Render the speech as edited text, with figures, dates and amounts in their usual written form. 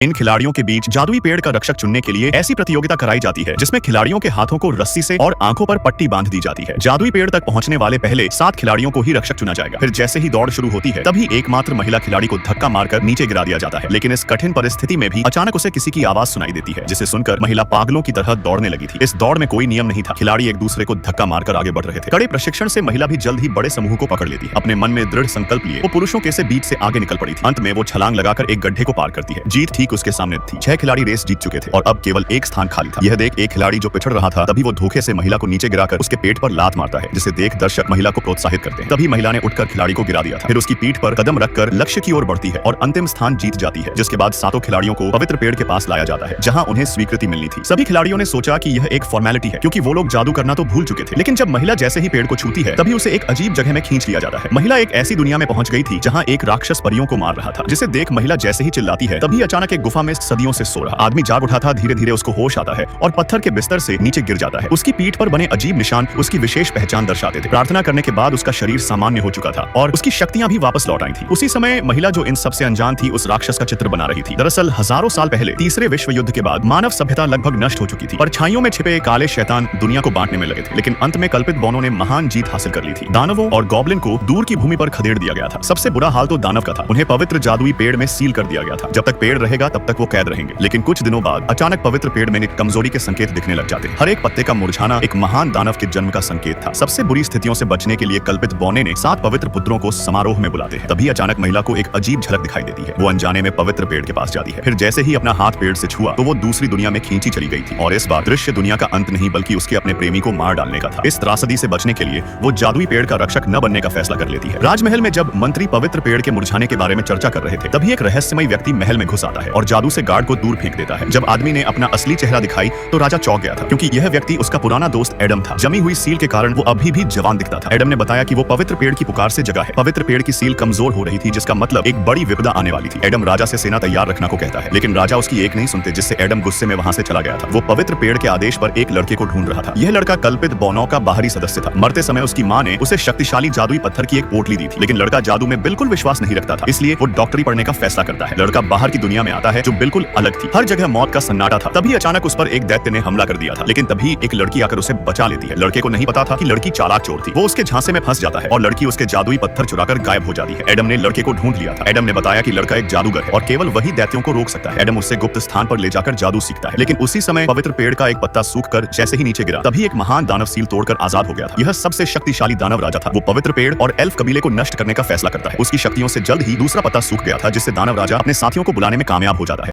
इन खिलाड़ियों के बीच जादुई पेड़ का रक्षक चुनने के लिए ऐसी प्रतियोगिता कराई जाती है जिसमें खिलाड़ियों के हाथों को रस्सी से और आंखों पर पट्टी बांध दी जाती है। जादुई पेड़ तक पहुंचने वाले पहले 7 खिलाड़ियों को ही रक्षक चुना जाएगा। फिर जैसे ही दौड़ शुरू होती है तभी एकमात्र महिला खिलाड़ी को धक्का मारकर नीचे गिरा दिया जाता है। लेकिन इस कठिन परिस्थिति में भी अचानक उसे किसी की आवाज सुनाई देती है जिसे सुनकर महिला पागलों की तरह दौड़ने लगी थी। इस दौड़ में कोई नियम नहीं था, खिलाड़ी एक दूसरे को धक्का मारकर आगे बढ़ रहे थे। कड़े प्रशिक्षण से महिला भी जल्द ही बड़े समूह को पकड़ लेती है। अपने मन में दृढ़ संकल्प लिए वो पुरुषों के से बीच से आगे निकल पड़ी थी। अंत में वो छलांग लगाकर एक गड्ढे को पार करती है। जीत ठीक उसके सामने थी। 6 खिलाड़ी रेस जीत चुके थे और अब केवल एक स्थान खाली था। यह देख एक खिलाड़ी जो पिछड़ रहा था तभी वो धोखे से महिला को नीचे गिराकर उसके पेट पर लात मारता है, जिसे देख दर्शक महिला को प्रोत्साहित करते हैं। तभी महिला ने उठकर खिलाड़ी को गिरा दिया था। फिर उसकी पीठ पर कदम रखकर लक्ष्य की ओर बढ़ती है और अंतिम स्थान जीत जाती है। जिसके बाद 7 खिलाड़ियों को पवित्र पेड़ के पास लाया जाता है जहां उन्हें स्वीकृति मिलनी थी। सभी खिलाड़ियों ने सोचा कि यह एक फॉर्मेलिटी है क्योंकि वो लोग जादू करना तो भूल चुके थे। लेकिन जब महिला जैसे ही पेड़ को छूती है तभी उसे एक अजीब जगह में खींच लिया जाता है। महिला एक ऐसी दुनिया में पहुंच गई थी जहां एक राक्षस परियों को मार रहा था, जिसे देख महिला जैसे ही चिल्लाती है तभी अचानक एक गुफा में सदियों से सो रहा आदमी जाग उठा था। धीरे धीरे उसको होश आता है और पत्थर के बिस्तर से नीचे गिर जाता है। उसकी पीठ पर बने अजीब निशान उसकी विशेष पहचान दर्शाते थे। प्रार्थना करने के बाद उसका शरीर सामान्य हो चुका था और उसकी शक्तियां भी वापस लौट आई थी। उसी समय महिला जो इन सबसे अनजान थी उस राक्षस का चित्र बना रही थी। दरअसल हजारों साल पहले तीसरे विश्व युद्ध के बाद मानव सभ्यता लगभग नष्ट हो चुकी थी। परछाइयों में छिपे काले शैतान दुनिया को बांटने में लगे थे। लेकिन अंत में कल्पित बौनों ने महान जीत हासिल कर ली थी। दानवों और गॉब्लिन को दूर की भूमि पर खदेड़ दिया गया था। सबसे बुरा हाल तो दानव का था। उन्हें पवित्र जादुई पेड़ में सील कर दिया गया था। जब तक पेड़ रहेगा तब तक वो कैद रहेंगे। लेकिन कुछ दिनों बाद अचानक पवित्र पेड़ में कमजोरी के संकेत दिखने लग जाते हैं। हर एक पत्ते का मुरझाना एक महान दानव के जन्म का संकेत था। सबसे बुरी स्थितियों से बचने के लिए कल्पित बौने ने 7 पवित्र पुत्रों को समारोह में बुलाते हैं। तभी अचानक महिला को एक अजीब झलक दिखाई देती है। वो अनजाने में पवित्र पेड़ के पास जाती है। फिर जैसे ही अपना हाथ पेड़ से छुआ तो वो दूसरी दुनिया में खींची चली गई थी। और इस बार दृश्य दुनिया का अंत नहीं बल्कि उसके अपने प्रेमी को मार डालने का था। इस त्रासदी से बचने के लिए वो जादुई पेड़ का रक्षक न बनने का फैसला कर लेती है। राजमहल में जब मंत्री पवित्र पेड़ के मुरझाने के बारे में चर्चा कर रहे थे तभी एक रहस्यमय व्यक्ति महल में घुस आता है और जादू से गार्ड को दूर फेंक देता है। जब आदमी ने अपना असली चेहरा दिखाई तो राजा चौंक गया था क्योंकि यह व्यक्ति उसका पुराना दोस्त एडम था। जमी हुई सील के कारण वो अभी भी जवान दिखता था। एडम ने बताया कि वो पवित्र पेड़ की पुकार से जगा है। पवित्र पेड़ की सील कमजोर हो रही थी जिसका मतलब एक बड़ी विपदा आने वाली थी। एडम राजा से सेना तैयार रखना को कहता है लेकिन राजा उसकी एक नहीं सुनते, जिससे एडम गुस्से में वहां से चला गया था। वो पवित्र पेड़ के आदेश पर एक लड़के को ढूंढ रहा था। यह लड़का कल्पित बौनों का बाहरी सदस्य था। मरते समय उसकी मां ने उसे शक्तिशाली जादुई पत्थर की एक पोटली दी थी। लेकिन लड़का जादू में बिल्कुल विश्वास नहीं रखता था, इसलिए वो डॉक्टरी पढ़ने का फैसला करता है। लड़का बाहर की दुनिया में आता है जो बिल्कुल अलग थी। हर जगह मौत का सन्नाटा था। तभी अचानक उस पर एक दैत्य ने हमला कर दिया था। लेकिन तभी एक लड़की आकर उसे बचा लेती है। लड़के को नहीं पता था कि लड़की चालाक चोर थी। वो उसके झांसे में फंस जाता है और लड़की उसके जादुई पत्थर चुराकर गायब हो जाती है। एडम ने लड़के को ढूंढ लिया था। एडम ने बताया कि लड़का एक जादूगर है और केवल वही दैत्यों को रोक सकता है। एडम उससे गुप्त स्थान पर ले जाकर जादू सीखता है। लेकिन उसी समय पवित्र पेड़ का एक पत्ता सूखकर जैसे ही नीचे गिरा तभी एक महान दानव सील तोड़कर आजाद हो गया था। यह सबसे शक्तिशाली दानव राजा था। वो पवित्र पेड़ और एल्फ कबीले को नष्ट करने का फैसला करता है। उसकी शक्तियों से जल्द ही दूसरा पत्ता सूख गया था जिससे दानव राजा अपने साथियों को बुलाने में कामयाब हो जाता है।